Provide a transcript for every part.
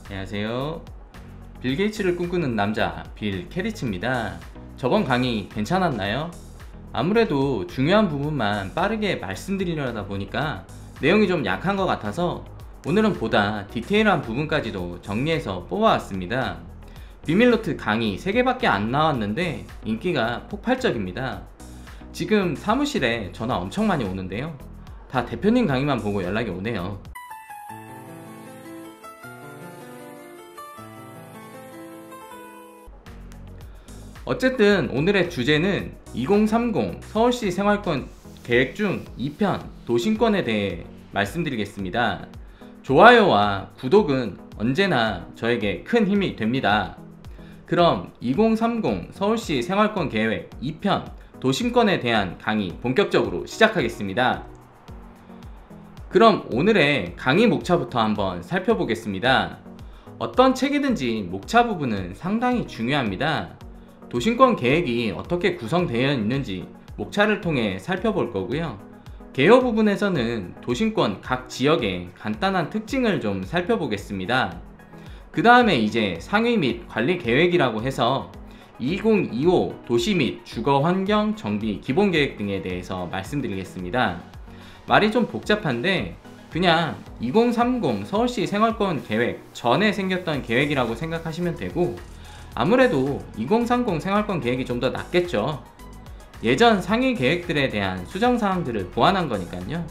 안녕하세요. 빌 게이츠를 꿈꾸는 남자 빌 캐리츠입니다. 저번 강의 괜찮았나요? 아무래도 중요한 부분만 빠르게 말씀드리려다 보니까 내용이 좀 약한 것 같아서 오늘은 보다 디테일한 부분까지도 정리해서 뽑아왔습니다. 비밀노트 강의 3개밖에 안 나왔는데 인기가 폭발적입니다. 지금 사무실에 전화 엄청 많이 오는데요. 다 대표님 강의만 보고 연락이 오네요. 어쨌든 오늘의 주제는 2030 서울시 생활권 계획 중 2편 도심권에 대해 말씀드리겠습니다. 좋아요와 구독은 언제나 저에게 큰 힘이 됩니다. 그럼 2030 서울시 생활권 계획 2편 도심권에 대한 강의 본격적으로 시작하겠습니다. 그럼 오늘의 강의 목차부터 한번 살펴보겠습니다. 어떤 책이든지 목차 부분은 상당히 중요합니다. 도심권 계획이 어떻게 구성되어 있는지 목차를 통해 살펴볼 거고요. 개요 부분에서는 도심권 각 지역의 간단한 특징을 좀 살펴보겠습니다. 그 다음에 이제 상위 및 관리 계획이라고 해서 2025 도시 및 주거 환경 정비 기본 계획 등에 대해서 말씀드리겠습니다. 말이 좀 복잡한데 그냥 2030 서울시 생활권 계획 전에 생겼던 계획이라고 생각하시면 되고, 아무래도 2030 생활권 계획이 좀 더 낫겠죠. 예전 상위 계획들에 대한 수정사항들을 보완한 거니까요.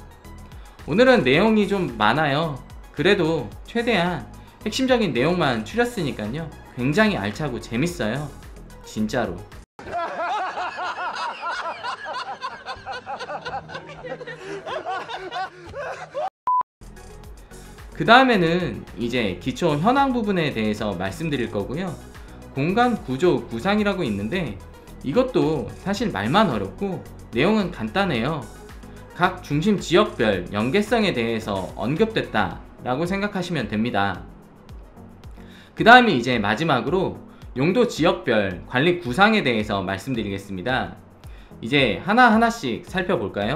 오늘은 내용이 좀 많아요. 그래도 최대한 핵심적인 내용만 추렸으니까요. 굉장히 알차고 재밌어요. 진짜로. 그 다음에는 이제 기초 현황 부분에 대해서 말씀드릴 거고요. 공간 구조 구상이라고 있는데 이것도 사실 말만 어렵고 내용은 간단해요. 각 중심 지역별 연계성에 대해서 언급됐다 라고 생각하시면 됩니다. 그 다음에 이제 마지막으로 용도 지역별 관리 구상에 대해서 말씀드리겠습니다. 이제 하나하나씩 살펴볼까요?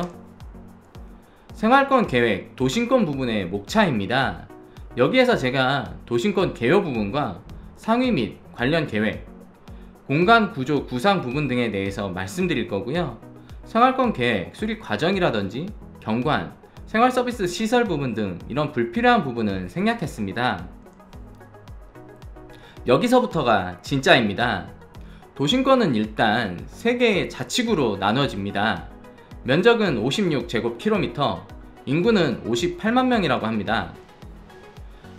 생활권 계획 도심권 부분의 목차입니다. 여기에서 제가 도심권 개요 부분과 상위 및 관련 계획, 공간 구조 구상 부분 등에 대해서 말씀드릴 거고요. 생활권 계획 수립 과정이라든지 경관, 생활 서비스 시설 부분 등 이런 불필요한 부분은 생략했습니다. 여기서부터가 진짜입니다. 도심권은 일단 3개의 자치구로 나눠집니다. 면적은 56제곱킬로미터, 인구는 58만 명이라고 합니다.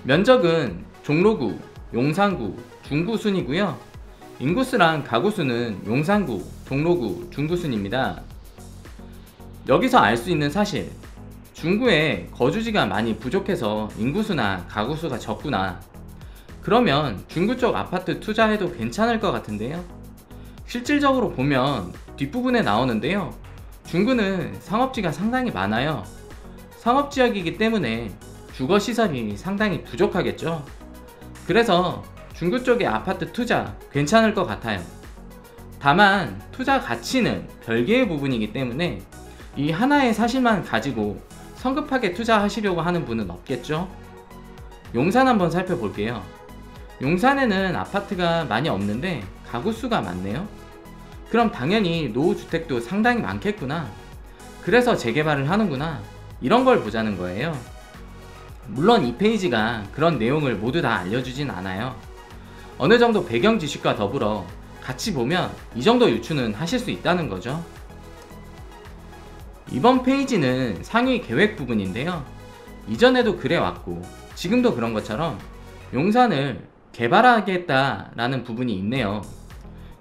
면적은 종로구, 용산구, 중구순이고요. 인구수랑 가구수는 용산구, 종로구, 중구순입니다. 여기서 알 수 있는 사실, 중구에 거주지가 많이 부족해서 인구수나 가구수가 적구나. 그러면 중구 쪽 아파트 투자해도 괜찮을 것 같은데요. 실질적으로 보면 뒷부분에 나오는데요. 중구는 상업지가 상당히 많아요. 상업지역이기 때문에 주거시설이 상당히 부족하겠죠. 그래서 중구 쪽의 아파트 투자 괜찮을 것 같아요. 다만 투자 가치는 별개의 부분이기 때문에 이 하나의 사실만 가지고 성급하게 투자하시려고 하는 분은 없겠죠. 용산 한번 살펴볼게요. 용산에는 아파트가 많이 없는데 가구 수가 많네요. 그럼 당연히 노후주택도 상당히 많겠구나. 그래서 재개발을 하는구나. 이런 걸 보자는 거예요. 물론 이 페이지가 그런 내용을 모두 다 알려주진 않아요. 어느 정도 배경 지식과 더불어 같이 보면 이 정도 유추는 하실 수 있다는 거죠. 이번 페이지는 상위 계획 부분인데요. 이전에도 그래왔고 지금도 그런 것처럼 용산을 개발하겠다라는 부분이 있네요.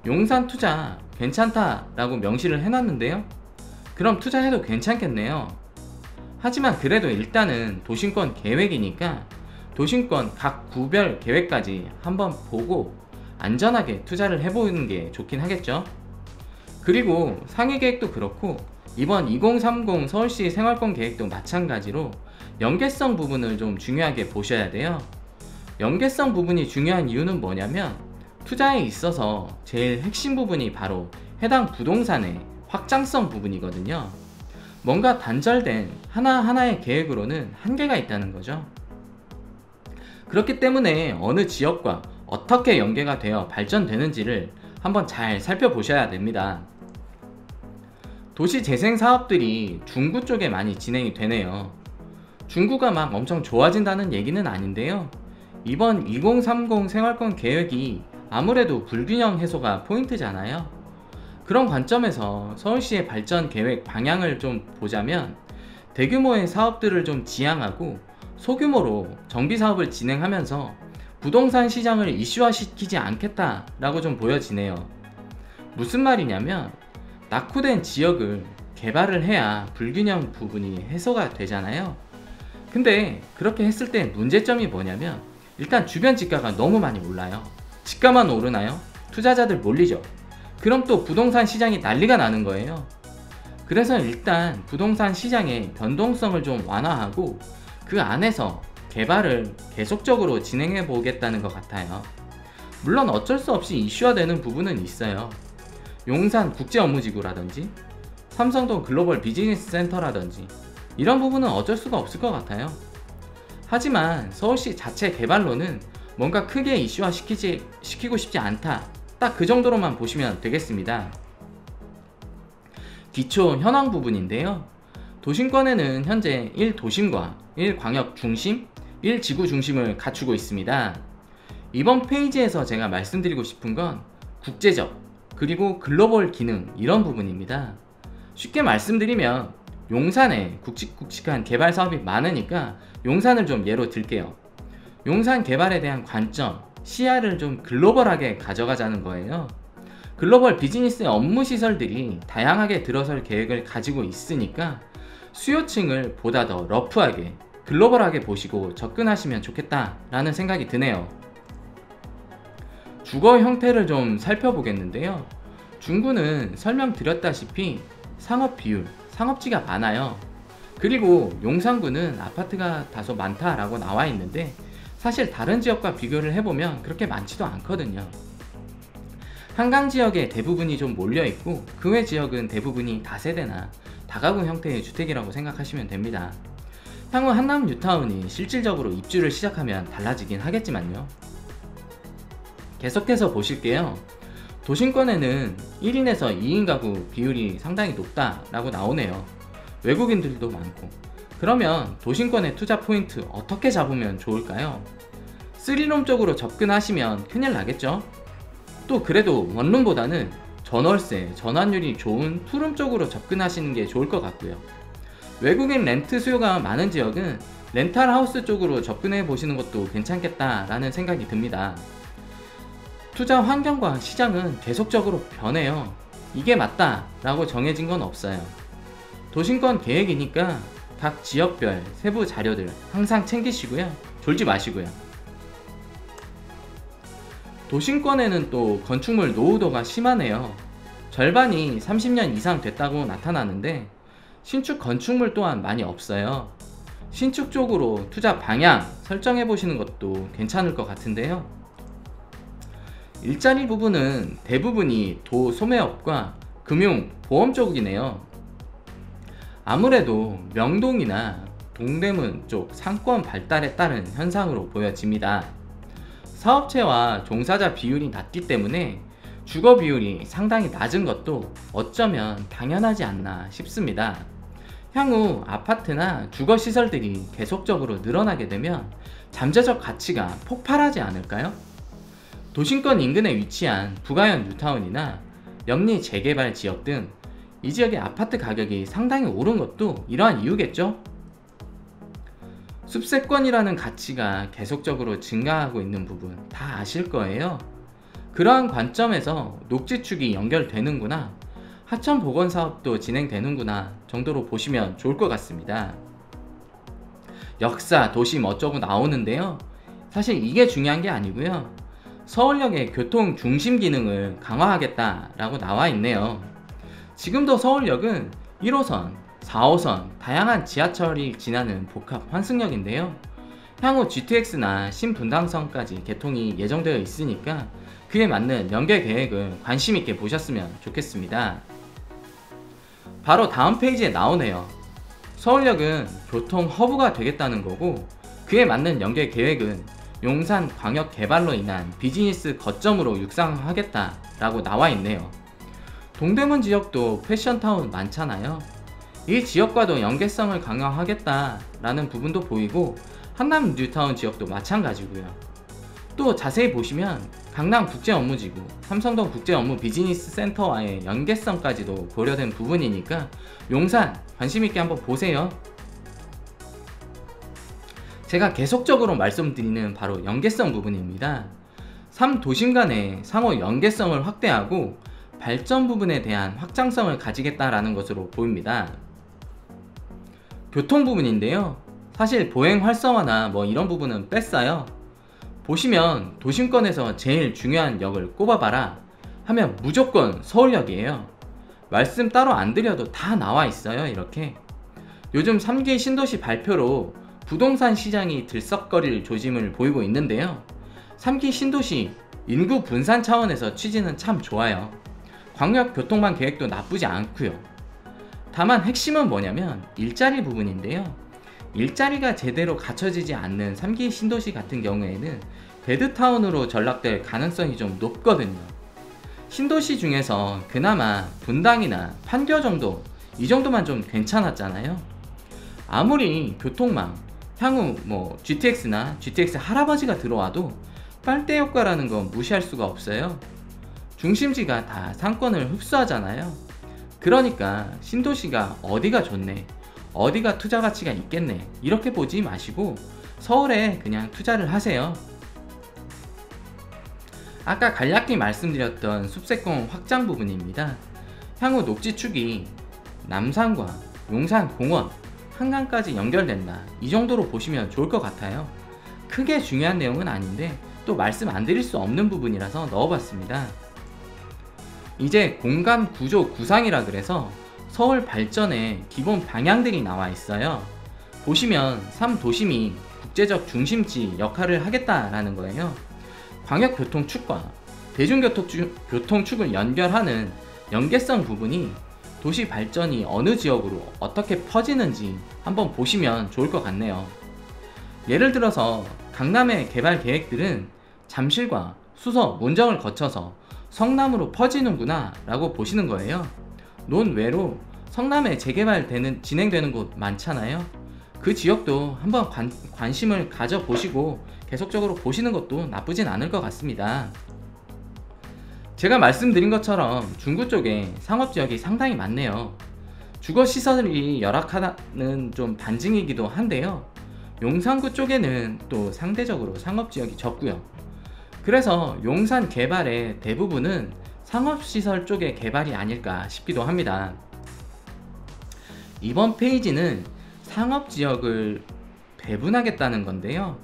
용산 투자 괜찮다라고 명시를 해놨는데요. 그럼 투자해도 괜찮겠네요. 하지만 그래도 일단은 도심권 계획이니까 도심권 각 구별 계획까지 한번 보고 안전하게 투자를 해보는 게 좋긴 하겠죠. 그리고 상위 계획도 그렇고 이번 2030 서울시 생활권 계획도 마찬가지로 연계성 부분을 좀 중요하게 보셔야 돼요. 연계성 부분이 중요한 이유는 뭐냐면 투자에 있어서 제일 핵심 부분이 바로 해당 부동산의 확장성 부분이거든요. 뭔가 단절된 하나하나의 계획으로는 한계가 있다는 거죠. 그렇기 때문에 어느 지역과 어떻게 연계가 되어 발전되는지를 한번 잘 살펴보셔야 됩니다. 도시 재생 사업들이 중구 쪽에 많이 진행이 되네요. 중구가 막 엄청 좋아진다는 얘기는 아닌데요. 이번 2030 생활권 계획이 아무래도 불균형 해소가 포인트잖아요. 그런 관점에서 서울시의 발전 계획 방향을 좀 보자면 대규모의 사업들을 좀 지향하고 소규모로 정비 사업을 진행하면서 부동산 시장을 이슈화시키지 않겠다라고 좀 보여지네요. 무슨 말이냐면 낙후된 지역을 개발을 해야 불균형 부분이 해소가 되잖아요. 근데 그렇게 했을 때 문제점이 뭐냐면 일단 주변 지가가 너무 많이 올라요. 지가만 오르나요? 투자자들 몰리죠. 그럼 또 부동산 시장이 난리가 나는 거예요. 그래서 일단 부동산 시장의 변동성을 좀 완화하고 그 안에서 개발을 계속적으로 진행해 보겠다는 것 같아요. 물론 어쩔 수 없이 이슈화되는 부분은 있어요. 용산 국제업무지구라든지 삼성동 글로벌 비즈니스 센터라든지 이런 부분은 어쩔 수가 없을 것 같아요. 하지만 서울시 자체 개발로는 뭔가 크게 이슈화 시키고 싶지 않다. 딱 그 정도로만 보시면 되겠습니다. 기초 현황 부분인데요. 도심권에는 현재 1도심과 1광역 중심, 1지구 중심을 갖추고 있습니다. 이번 페이지에서 제가 말씀드리고 싶은 건 국제적 그리고 글로벌 기능 이런 부분입니다. 쉽게 말씀드리면 용산에 굵직굵직한 개발 사업이 많으니까 용산을 좀 예로 들게요. 용산 개발에 대한 관점, 시야를 좀 글로벌하게 가져가자는 거예요. 글로벌 비즈니스의 업무 시설들이 다양하게 들어설 계획을 가지고 있으니까 수요층을 보다 더 러프하게 글로벌하게 보시고 접근하시면 좋겠다라는 생각이 드네요. 주거 형태를 좀 살펴보겠는데요. 중구는 설명드렸다시피 상업 비율, 상업지가 많아요. 그리고 용산구는 아파트가 다소 많다라고 나와 있는데 사실 다른 지역과 비교를 해보면 그렇게 많지도 않거든요. 한강 지역의 대부분이 좀 몰려있고 그 외 지역은 대부분이 다세대나 다가구 형태의 주택이라고 생각하시면 됩니다. 향후 한남 뉴타운이 실질적으로 입주를 시작하면 달라지긴 하겠지만요. 계속해서 보실게요. 도심권에는 1인에서 2인 가구 비율이 상당히 높다라고 나오네요. 외국인들도 많고. 그러면 도심권의 투자 포인트 어떻게 잡으면 좋을까요? 3룸 쪽으로 접근하시면 큰일 나겠죠? 또 그래도 원룸보다는 전월세, 전환율이 좋은 투룸 쪽으로 접근하시는 게 좋을 것 같고요. 외국인 렌트 수요가 많은 지역은 렌탈 하우스 쪽으로 접근해 보시는 것도 괜찮겠다라는 생각이 듭니다. 투자 환경과 시장은 계속적으로 변해요. 이게 맞다 라고 정해진 건 없어요. 도심권 계획이니까 각 지역별 세부 자료들 항상 챙기시고요. 졸지 마시고요. 도심권에는 또 건축물 노후도가 심하네요. 절반이 30년 이상 됐다고 나타나는데 신축 건축물 또한 많이 없어요. 신축 쪽으로 투자 방향 설정해 보시는 것도 괜찮을 것 같은데요. 일자리 부분은 대부분이 도소매업과 금융, 보험 쪽이네요. 아무래도 명동이나 동대문 쪽 상권 발달에 따른 현상으로 보여집니다. 사업체와 종사자 비율이 낮기 때문에 주거 비율이 상당히 낮은 것도 어쩌면 당연하지 않나 싶습니다. 향후 아파트나 주거 시설들이 계속적으로 늘어나게 되면 잠재적 가치가 폭발하지 않을까요? 도심권 인근에 위치한 부가현 뉴타운이나 영리 재개발 지역 등 이 지역의 아파트 가격이 상당히 오른 것도 이러한 이유겠죠? 숲세권이라는 가치가 계속적으로 증가하고 있는 부분 다 아실 거예요. 그러한 관점에서 녹지축이 연결되는구나, 하천 복원 사업도 진행되는구나 정도로 보시면 좋을 것 같습니다. 역사, 도심 어쩌고 나오는데요. 사실 이게 중요한 게 아니고요. 서울역의 교통 중심 기능을 강화하겠다라고 나와 있네요. 지금도 서울역은 1호선, 4호선 다양한 지하철이 지나는 복합 환승역인데요. 향후 GTX나 신분당선까지 개통이 예정되어 있으니까 그에 맞는 연계 계획을 관심 있게 보셨으면 좋겠습니다. 바로 다음 페이지에 나오네요. 서울역은 교통 허브가 되겠다는 거고, 그에 맞는 연계 계획은 용산 광역 개발로 인한 비즈니스 거점으로 육성하겠다라고 나와 있네요. 동대문 지역도 패션타운 많잖아요. 이 지역과도 연계성을 강화하겠다라는 부분도 보이고, 한남 뉴타운 지역도 마찬가지고요. 또 자세히 보시면 강남 국제업무지구, 삼성동 국제업무 비즈니스 센터와의 연계성까지도 고려된 부분이니까 용산 관심있게 한번 보세요. 제가 계속적으로 말씀드리는 바로 연계성 부분입니다. 3도심 간의 상호 연계성을 확대하고 발전 부분에 대한 확장성을 가지겠다라는 것으로 보입니다. 교통 부분인데요. 사실 보행 활성화나 이런 부분은 뺐어요. 보시면 도심권에서 제일 중요한 역을 꼽아봐라 하면 무조건 서울역이에요. 말씀 따로 안 드려도 다 나와 있어요. 이렇게 요즘 3기 신도시 발표로 부동산 시장이 들썩거릴 조짐을 보이고 있는데요. 3기 신도시 인구 분산 차원에서 취지는 참 좋아요. 광역 교통망 계획도 나쁘지 않고요. 다만 핵심은 뭐냐면 일자리 부분인데요. 일자리가 제대로 갖춰지지 않는 3기 신도시 같은 경우에는 베드타운으로 전락될 가능성이 좀 높거든요. 신도시 중에서 그나마 분당이나 판교 정도, 이 정도만 좀 괜찮았잖아요. 아무리 교통망, 향후 GTX나 GTX 할아버지가 들어와도 빨대 효과라는 건 무시할 수가 없어요. 중심지가 다 상권을 흡수하잖아요. 그러니까 신도시가 어디가 좋네, 어디가 투자 가치가 있겠네, 이렇게 보지 마시고 서울에 그냥 투자를 하세요. 아까 간략히 말씀드렸던 숲세권 확장 부분입니다. 향후 녹지축이 남산과 용산공원, 한강까지 연결된다, 이 정도로 보시면 좋을 것 같아요. 크게 중요한 내용은 아닌데 또 말씀 안 드릴 수 없는 부분이라서 넣어봤습니다. 이제 공간 구조 구상이라 그래서 서울 발전의 기본 방향들이 나와 있어요. 보시면 3도심이 국제적 중심지 역할을 하겠다라는 거예요. 광역교통축과 대중교통축을 연결하는 연계성 부분이 도시 발전이 어느 지역으로 어떻게 퍼지는지 한번 보시면 좋을 것 같네요. 예를 들어서 강남의 개발 계획들은 잠실과 수서, 문정을 거쳐서 성남으로 퍼지는구나 라고 보시는 거예요. 논외로 성남에 진행되는 곳 많잖아요. 그 지역도 한번 관심을 가져보시고 계속적으로 보시는 것도 나쁘진 않을 것 같습니다. 제가 말씀드린 것처럼 중구 쪽에 상업지역이 상당히 많네요. 주거시설이 열악하다는 좀 반증이기도 한데요. 용산구 쪽에는 또 상대적으로 상업지역이 적고요. 그래서 용산 개발의 대부분은 상업시설 쪽의 개발이 아닐까 싶기도 합니다. 이번 페이지는 상업지역을 배분하겠다는 건데요.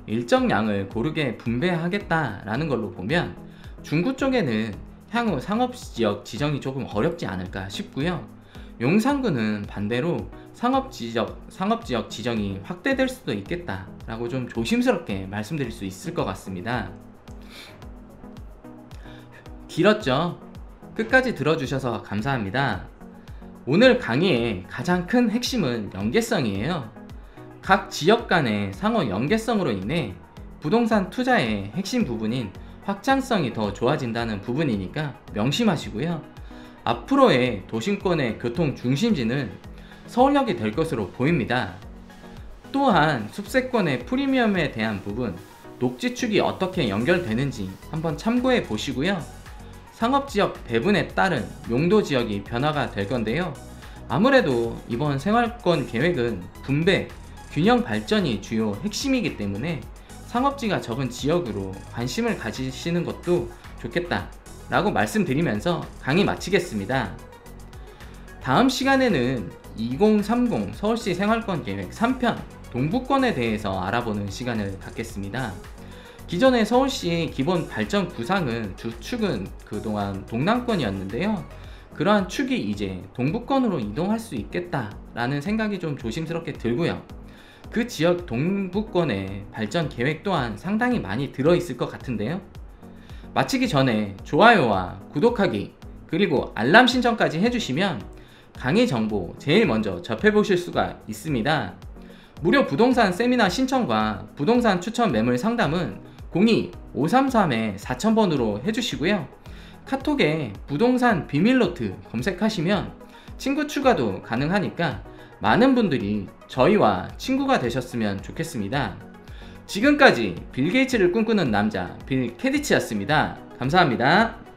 일정량을 고르게 분배하겠다라는 걸로 보면 중구 쪽에는 향후 상업지역 지정이 조금 어렵지 않을까 싶고요. 용산구는 반대로 상업지역 지정이 확대될 수도 있겠다라고 좀 조심스럽게 말씀드릴 수 있을 것 같습니다. 길었죠? 끝까지 들어주셔서 감사합니다. 오늘 강의의 가장 큰 핵심은 연계성이에요. 각 지역 간의 상호 연계성으로 인해 부동산 투자의 핵심 부분인 확장성이 더 좋아진다는 부분이니까 명심하시고요. 앞으로의 도심권의 교통 중심지는 서울역이 될 것으로 보입니다. 또한 숲세권의 프리미엄에 대한 부분, 녹지축이 어떻게 연결되는지 한번 참고해 보시고요. 상업지역 배분에 따른 용도지역이 변화가 될 건데요. 아무래도 이번 생활권 계획은 분배, 균형 발전이 주요 핵심이기 때문에 상업지가 적은 지역으로 관심을 가지시는 것도 좋겠다 라고 말씀드리면서 강의 마치겠습니다. 다음 시간에는 2030 서울시 생활권 계획 3편 동부권에 대해서 알아보는 시간을 갖겠습니다. 기존의 서울시 기본 발전 구상은 주축은 그동안 동남권이었는데요. 그러한 축이 이제 동부권으로 이동할 수 있겠다라는 생각이 좀 조심스럽게 들고요. 그 지역 동부권의 발전 계획 또한 상당히 많이 들어있을 것 같은데요. 마치기 전에 좋아요와 구독하기 그리고 알람 신청까지 해주시면 강의 정보 제일 먼저 접해보실 수가 있습니다. 무료 부동산 세미나 신청과 부동산 추천 매물 상담은 02-533-4000번으로 해주시고요. 카톡에 부동산 비밀노트 검색하시면 친구 추가도 가능하니까 많은 분들이 저희와 친구가 되셨으면 좋겠습니다. 지금까지 빌 게이츠를 꿈꾸는 남자 빌 캐디치였습니다. 감사합니다.